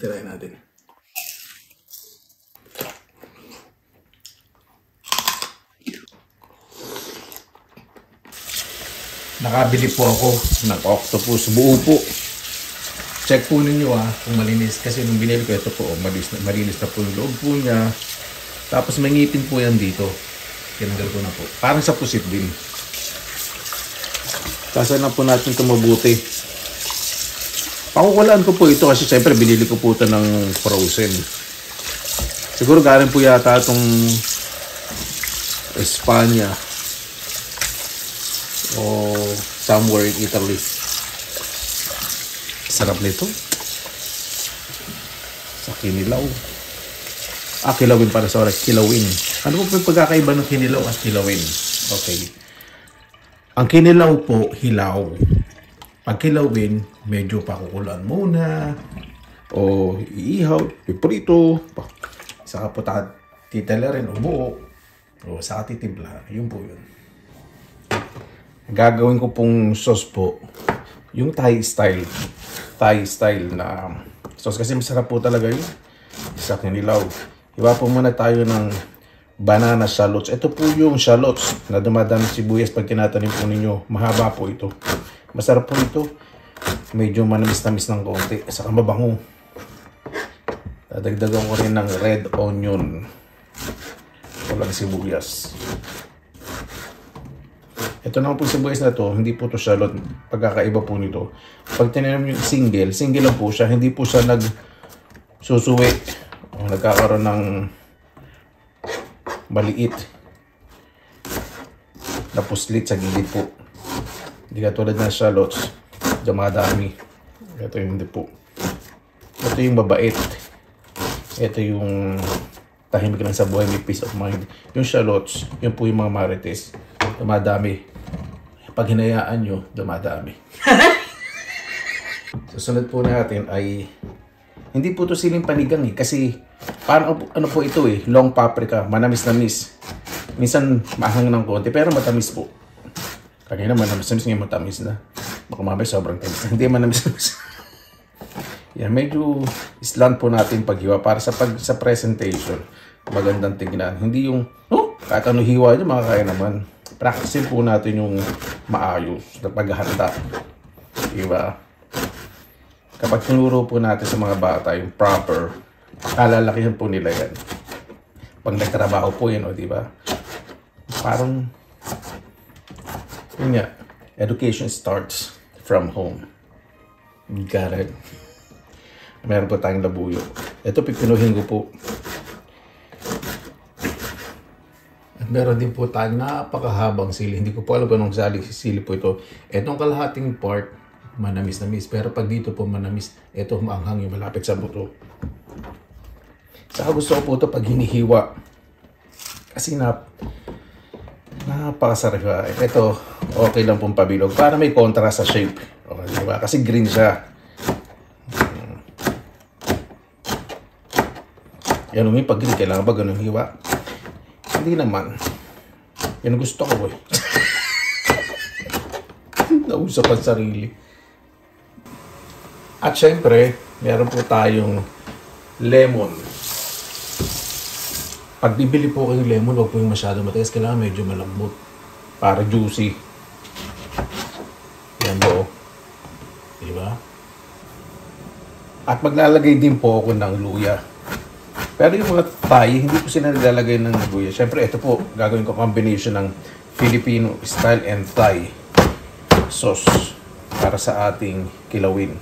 tirahin natin. Nakabili po ako ng octopus buo po. Check po ninyo kung malinis. Kasi nung binili ko ito po, malinis na po yung loob po niya. Tapos may ngipin po yan dito. Tinanggal ko na po. Parang sa pusit din. Kasalan po natin ito mabuti. Pakukulaan ko po ito kasi siyempre binili ko po ito ng frozen. Siguro galing po yata itong Espanya o somewhere in Italy. Sarap nito. Sa kinilaw. Kilawin para sa oras. Kilawin. Ano po yung pagkakaiba ng kinilaw at kilawin? Okay. Ang kinilaw po, hilaw. Pag kilawin, medyo pakukulaan muna. O iihaw, piprito. Saka po titala rin o buo. O saka titimpla. Yun po yun. Gagawin ko pong sauce po. Yung Thai style. Thai style na sauce. Kasi masarap po talaga yun. Sa kinilaw. Iba po muna tayo ng banana shallots. Ito po yung shallots na dumadami sibuyas pag tinatanim po ninyo. Mahaba po ito. Masarap po ito. Medyo manamis-namis ng konti. Saka mabango. Dadagdagan ko rin ng red onion. Walang sibuyas. Ito naman po sibuyas na to. Hindi po to shallot. Pagkakaiba po nito. Pag tinanim yung single lang po siya. Hindi po siya nagsusuwi. O nagkakaroon ng maliit na puslit sa gilid po. Hindi katulad ng shallots, dumadami. Ito yung hindi po. Ito yung mabait. Ito yung tahimik lang sa buhay, may peace of mind. Yung shallots, yun po yung mga marites. Dumadami. Pag hinayaan nyo, dumadami. Susunod po natin ay hindi po ito siling panigang kasi parang ano po ito long paprika, manamis-namis. Minsan mahang ng konti pero matamis po. Kanina manamis-namis, ngayon matamis na. Baka mamaya sobrang tamis. Hindi manamis-namis. Yan, medyo islant po natin paghiwa para sa presentation. Magandang tingnan. Hindi yung kahit ano hiwa nyo, makakaya naman. Practice po natin yung maayos na paghahanda. Diba? Kapag tinuro po natin sa mga bata yung proper, kalalakihan po nila yan. Pag nagtrabaho po yan, di ba? Parang, yun nga, education starts from home. Got it. Meron po tayong labuyo. Ito, pipinuhin ko po. At meron din po tayong napakahabang sili. Hindi ko po alam kung anong sili po ito. Itong kalahating part, manamis-namis. Pero pag dito po manamis, ito maanghang yung malapit sa buto. Saka gusto ko po ito pag hinihiwa. Kasi napakasarap. Ito, okay lang pong pabilog. Para may contrast sa shape. Okay, diba? Kasi green siya. Yan yung pag green, kailangan ba ganun hiwa? Hindi naman. Yan gusto ko Nausap ang sarili. At syempre, meron po tayong lemon. Pag bibili po kayong lemon, huwag po yung masyado matigas. Kailangan medyo malambot. Para juicy. Yan po. Diba? At maglalagay din po ako ng luya. Pero yung mga Thai, hindi po sila naglalagay ng luya. Syempre, ito po, gagawin ko combination ng Filipino style and Thai sauce para sa ating kilawin.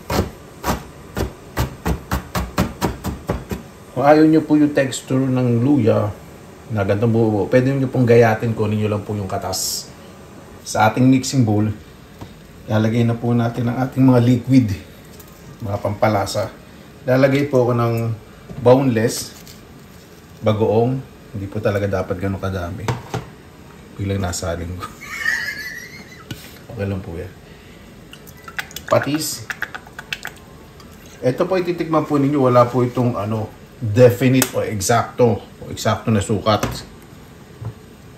Kung ayaw nyo po yung texture ng luya na gandang buo, pwede nyo pong gayatin, kunin nyo lang po yung katas. Sa ating mixing bowl, lalagay na po natin ang ating mga liquid, mga pampalasa. Lalagay po ako ng boneless, bagoong. Hindi po talaga dapat ganun kadami. Biglang nasaling ko. Okay lang po yan. Patis. Ito po ititikman po ninyo, wala po itong definite o eksakto na sukat.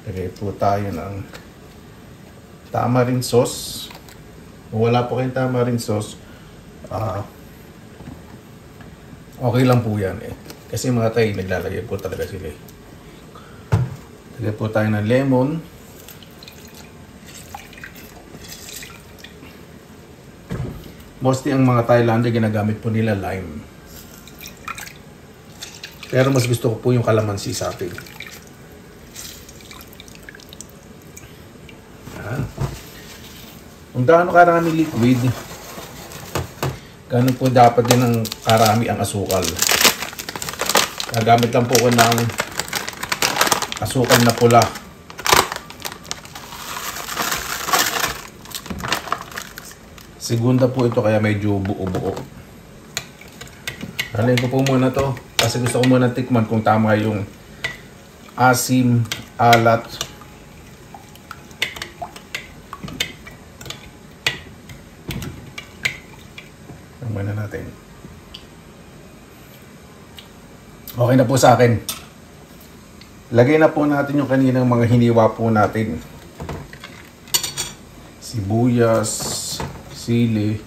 Lagay po tayo ng tamarind sauce. Kung wala po kayong tamarind sauce, Okay lang po yan eh. Kasi mga Thai, naglalagay po talaga sila eh. Lagay po tayo ng lemon. Mostly ang mga Thailander ginagamit po nila lime. Pero mas gusto ko po yung calamansi sa atin. Yan. Kung gaano karami liquid, ganun po dapat din ang karami ang asukal. Gagamit lang po ko ng asukal na pula. Segunda po ito kaya medyo buo-buo. Halin ko po muna to kasi gusto ko muna tikman kung tama yung asim, alat. Tama na natin. Okay na po sa akin. Lagay na po natin yung kaninang mga hiniwa po natin. Sibuyas, sili,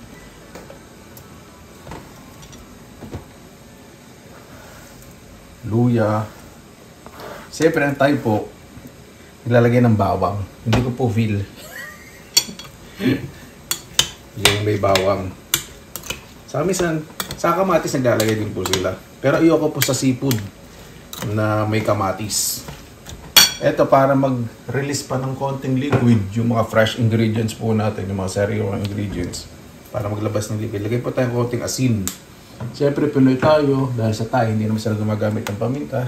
luya. Siyempre ang Thai po, nilalagay ng bawang. Hindi ko po feel. Yung may bawang. Sa minsan, sa kamatis naglalagay din po sila. Pero ayoko po sa seafood na may kamatis. Ito para mag-release pa ng konting liquid yung mga fresh ingredients po natin, yung mga sariwang ingredients. Para maglabas ng liquid. Lagay po tayong konting asin. Siyempre Pinoy tayo, dahil sa Thai, hindi naman sila gumagamit ng paminta.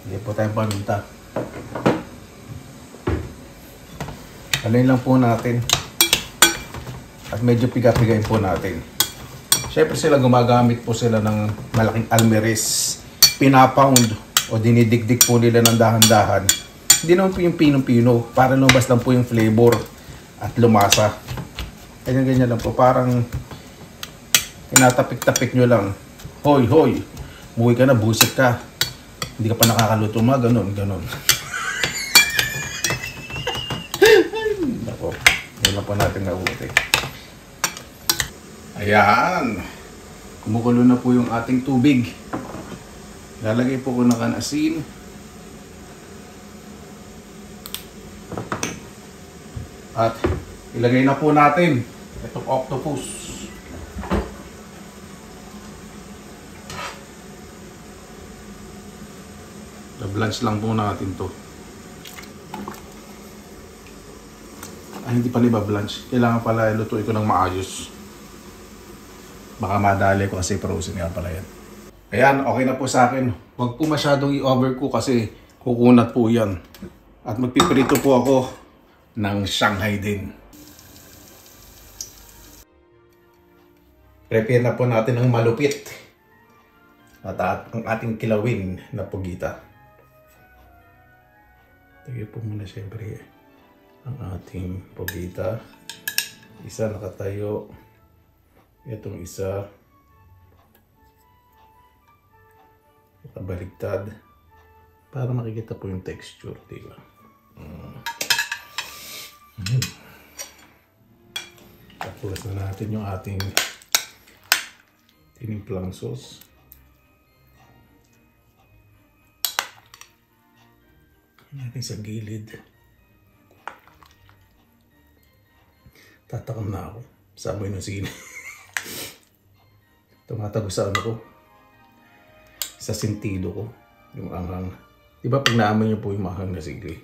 Lagay po tayong paminta. Alayin lang po natin. At medyo piga-pigayin po natin. Siyempre sila gumagamit po sila ng malaking almeres. Pinapound o dinidigdig po nila ng dahan-dahan. Hindi naman po yung pinong-pino. Para lumabas lang po yung flavor at lumasa. Ganyan-ganyan lang po. Parang tinatapik-tapik nyo lang. Hoy, hoy. Umuwi ka na, busit ka. Hindi ka pa nakakaluto mga ganon, ganon. Ako, yun lang po natin nabuti. Ayan. Kumukulo na po yung ating tubig. Lalagay po ko ng asin. At ilagay na po natin itong octopus. Na-blanch lang po natin to. Ay, hindi pala iba-blanch. Kailangan pala ilutuin ko ng maayos. Baka madali ko kasi frozen nga pala yan. Ayan, okay na po sa akin. Huwag po masyadong i-overcook kasi kukunat po yan. At magpiprito po ako ng Shanghai din. Prepare na po natin ng malupit. At ang ating kilawin na pugita. Tagay po muna siyempre ang ating pugita. Isa nakatayo. Itong isa nakabaligtad para makikita po yung texture, diba? Tapos na natin yung ating tinimplang sauce. Natin sa gilid. Tatakam na ako sa amoy ng sili. Tumatagos sa ano ko, sa sentido ko, yung anghang. Diba pag naamoy niyo po yung mahang na sili?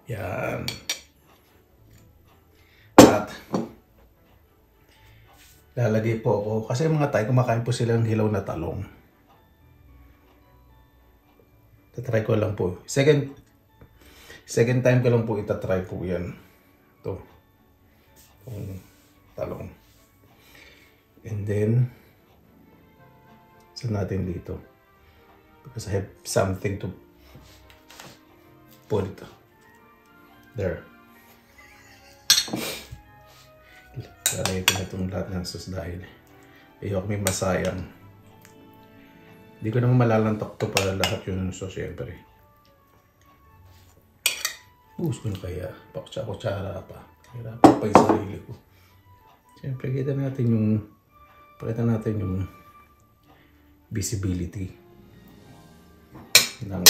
Yan. At lalagay po ako, kasi mga Thai kumakain po sila ng hilaw na talong. Tatry ko lang po. Second time ko lang po itatry po yan. Ito. Itong talong. And then, saan natin dito? Because I have something to put it. There. Lalagay ko na itong lahat ng sauce dahil ayoko may masayang. Hindi ko naman malalantok to para lahat yun so syempre. Buhos ko na kaya. Pakutsa-kutsara pa. Hirapan pa yung sarili ko. Siyempre, pakita natin yung visibility ng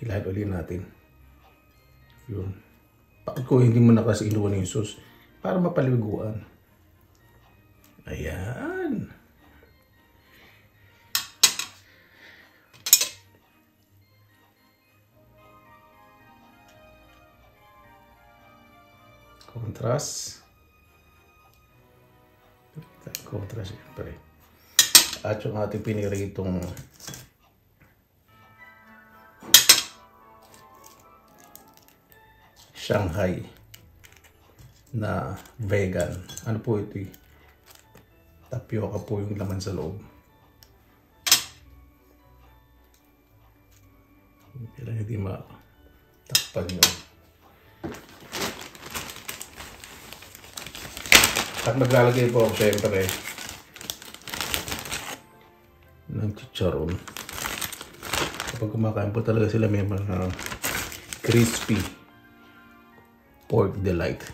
ilahad ulit natin. Yun. Bakit ko hindi mo na kasi inuwan yung sauce? Para mapaliguan. Ayan. Contrast. Contrast siyempre. At yung ating piniritong Shanghai na vegan. Ano po ito eh? Tapioca po yung laman sa loob. Kailangan hindi matakpan yun. At maglalagay po ako syempre ng chicharon. Kapag kumakain po talaga sila may mga crispy pork delight.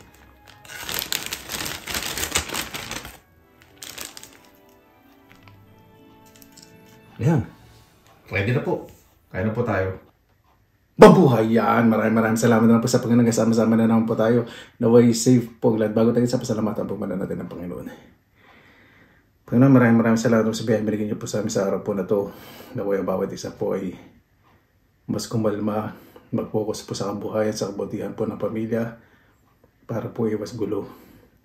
Ayan. Ready na po. Kain na po tayo. Mabuhay yan! Maraming salamat na po sa Panginoon. Kasama-sama na naman po tayo. Naway safe po. Bago tayo sa pasalamatan po man natin ng Panginoon. Panginoon, maraming salamat po sa biyaya binigyan niyo po sa amin sa araw po na to. Naway ang bawat isa po ay mas kumalma, mag-focus po sa kabuhayan, sa kabutihan po ng pamilya para po iwas gulo.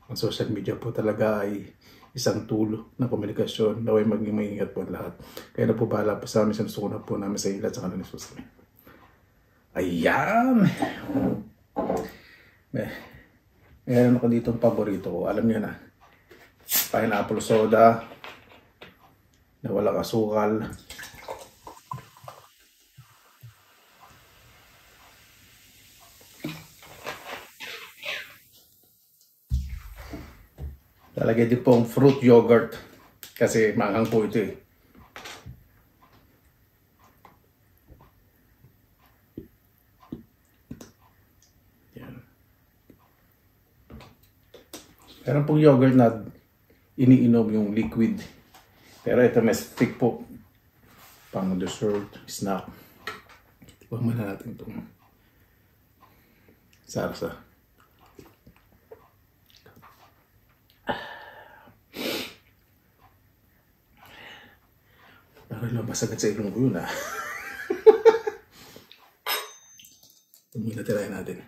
Ang social media po talaga ay isang tool ng komunikasyon. Naway maging maingat po ang lahat. Kaya na po bahala po sa amin. Sinusukunan po namin sa ilat sa kanilang susunod. Ayan! Meron ako ditong paborito ko. Alam niyo na. Pineapple soda na walang asukal. Lalagay din pong fruit yogurt kasi maanghang po ito eh. Yan. Meron pong yogurt na iniinom yung liquid. Pero ito may stick po. Pang dessert, snack. Tikman muna natin itong sarsa. Parang labas agad sa ilong ko yun ah. Ito muna tirahin natin.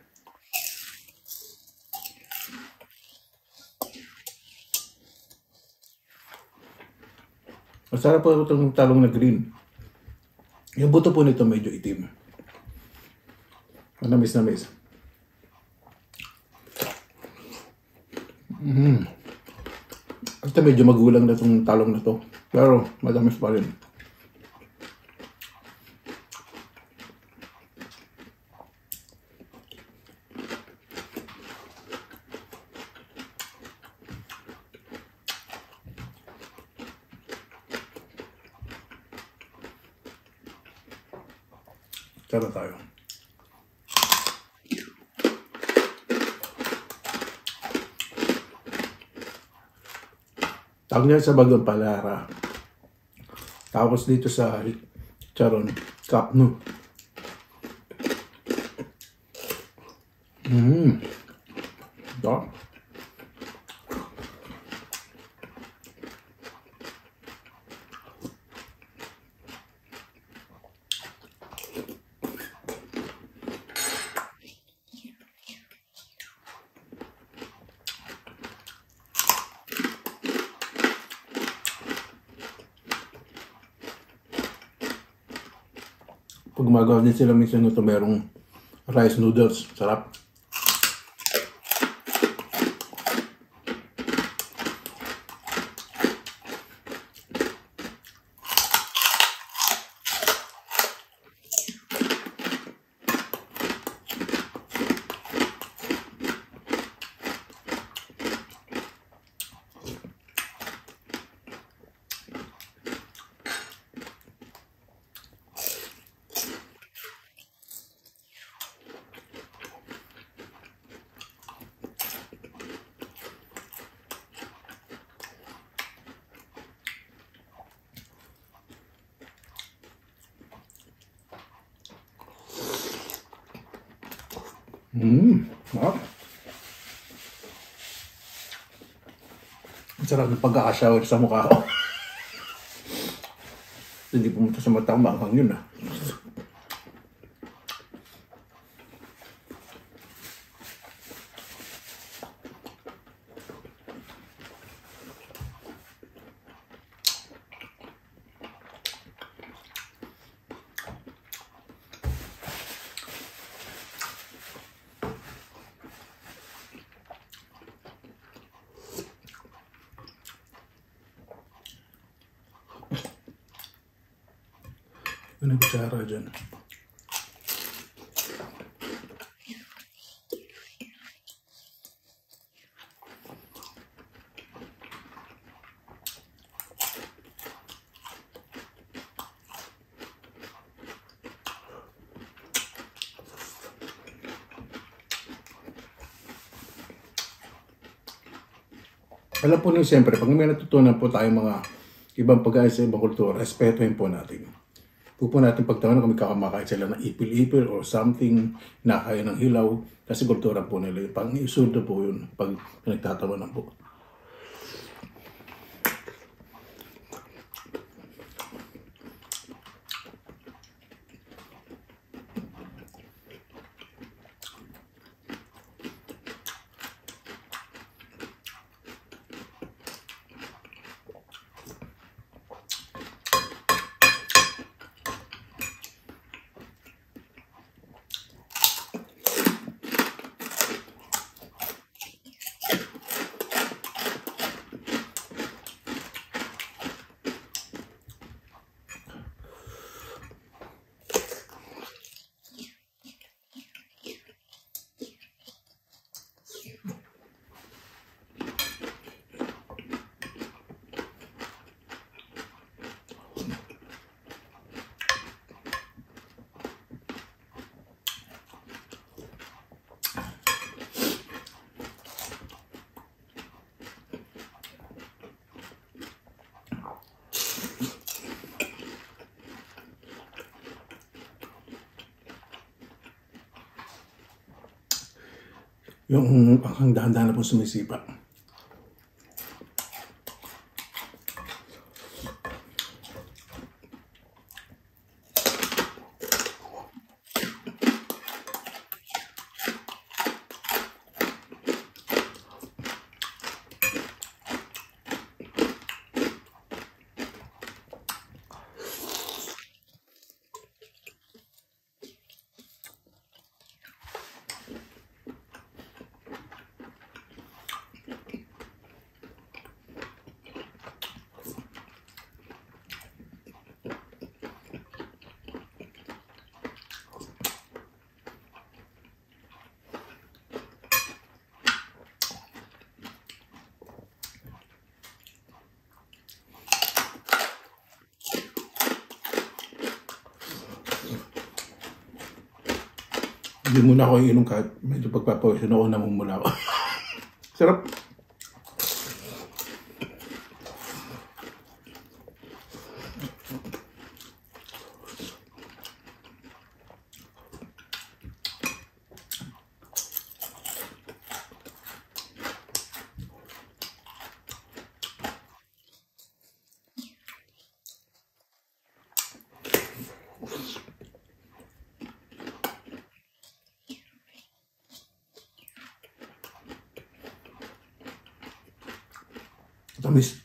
Masarap po itong talong na green. Yung buto po nito medyo itim. Namis. Ito medyo magulang na itong talong na to. Pero matamis pa rin. Tara tayo. Tawag niya sa Bagong Palara. Tapos dito sa Charon, Kapno. Ito. Pag gumagawa din sila minsan nito merong rice noodles. Sarap. Sarap. Ang sarap ng pagkakashower sa mukha ko. Hindi pumunta sa mata ko, maanghang yun ah. Ano kutsara dyan? Alam po niyo, siyempre, pag may natutunan po tayong mga ibang pagkain sa ibang kultura, respetuhin po natin. Huwag po natin pagtawanan kung kakamakain sila ng ipil-ipil or something na kaya ng hilaw kasi kultura po nila. Pang isulto po yun pag nagtatawanan po. Yung ang dahan-dahan na po sumisipa. Hindi muna ako iinom kahit medyo pagpapawisin ako, namumula ako. Sarap. Tamis.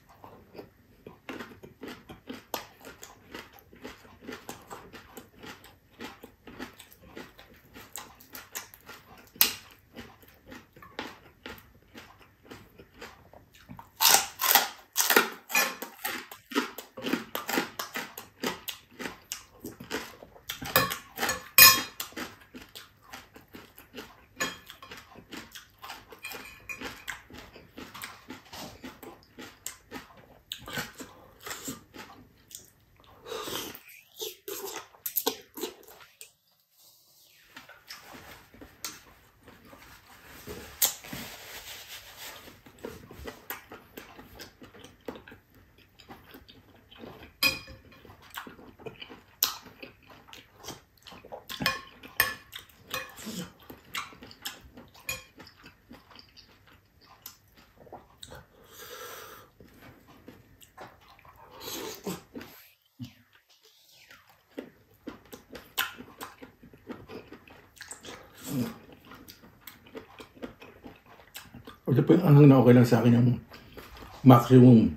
Ito po yung anghang na okay lang sa akin yung maximum.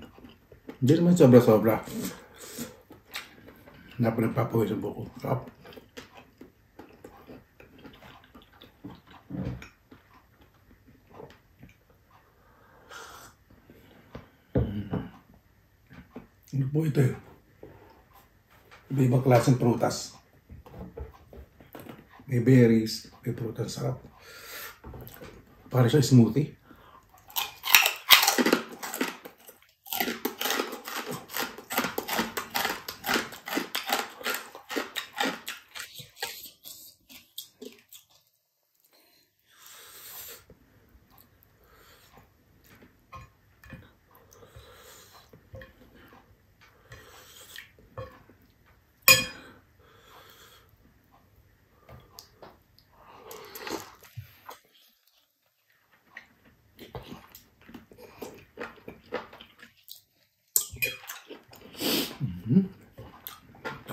Hindi naman sobra-sobra. Na po nagpapawis ang buko. Sarap. Ano po ito eh? Iba-ibang klaseng prutas. May berries, may prutas. Sarap. Para siya smoothie.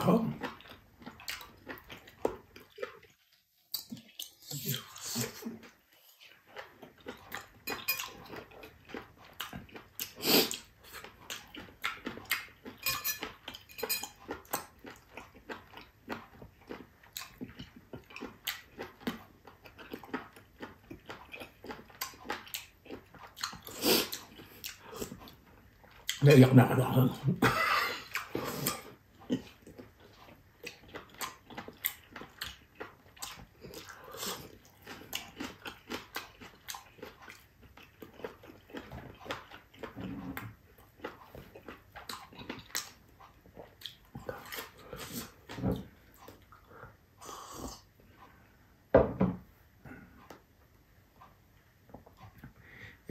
Oh. Naiyak na ako.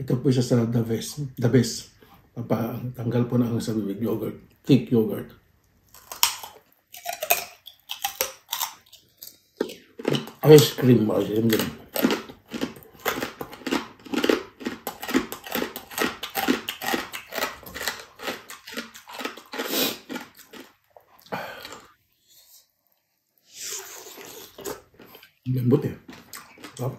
Ito po siya sa the best. The best. Tanggal po na ang sa bibig yogurt. Thick yogurt. Ice cream. Ice cream din. Lambot eh. Sarap.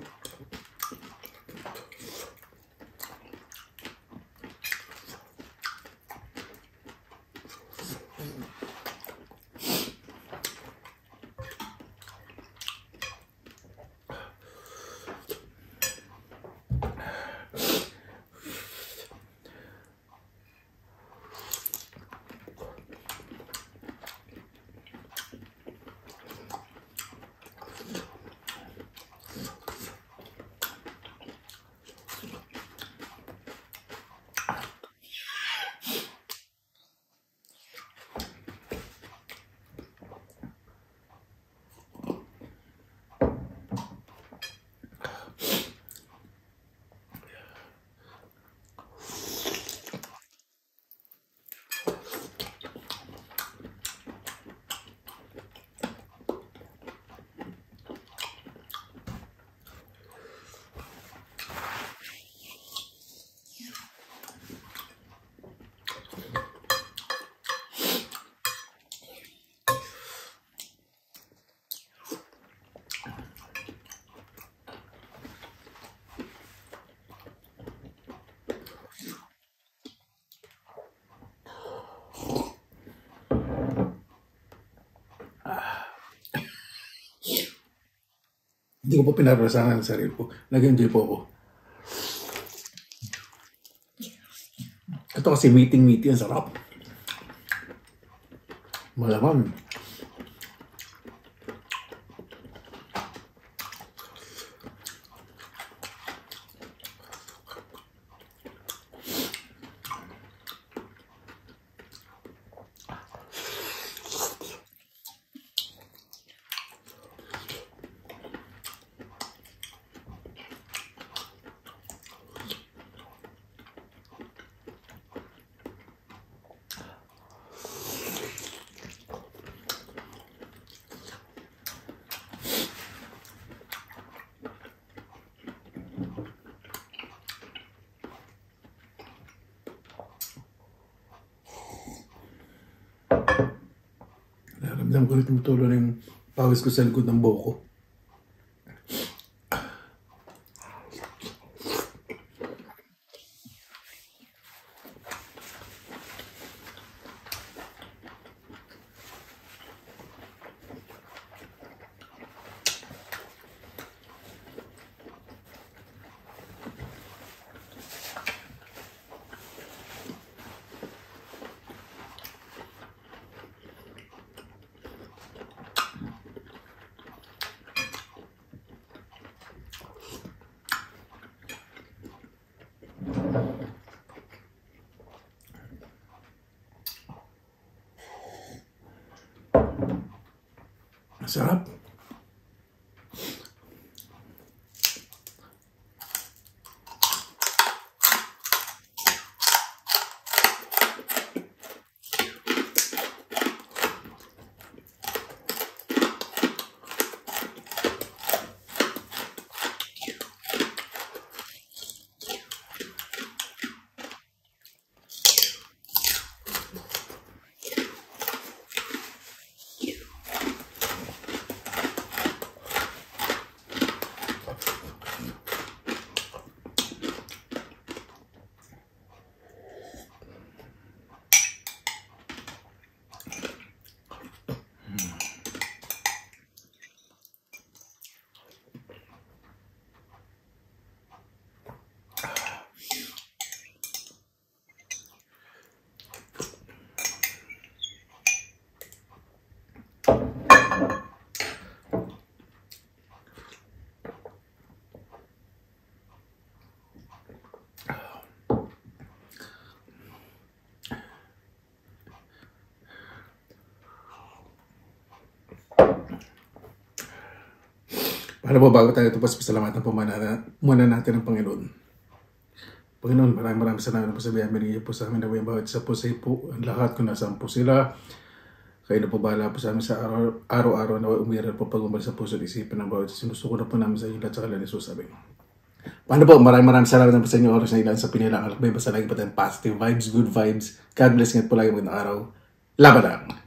Hindi ko po pinarasahan ang sarili ko. Nag-enjoy po ako. Ito kasi meeting. Ang sarap. Malaman. Naramdam ko tumutulo na yung pawis ko sa likod ng buhok ko. Sarap. Ano po, bago tayo tapos, pasalamatan po muna natin ang Panginoon. Panginoon, maraming salamat po sa biyaya binigay po sa amin na bawat isa po sa po, ang lahat kung nasaan po sila. Kayo na po bahala po sa amin sa araw-araw na umiral po pag-umbal sa puso at isipan ng bawat isa. Sinusuko na po namin sa inyo lahat sa kanilang Jesus sabi. Paano po, maraming salamat po sa inyo oras na ilan sa pinilang alakbay. Basta lagi po tayong positive vibes, good vibes. God bless ngayon po lagi magandang araw. Laban lang!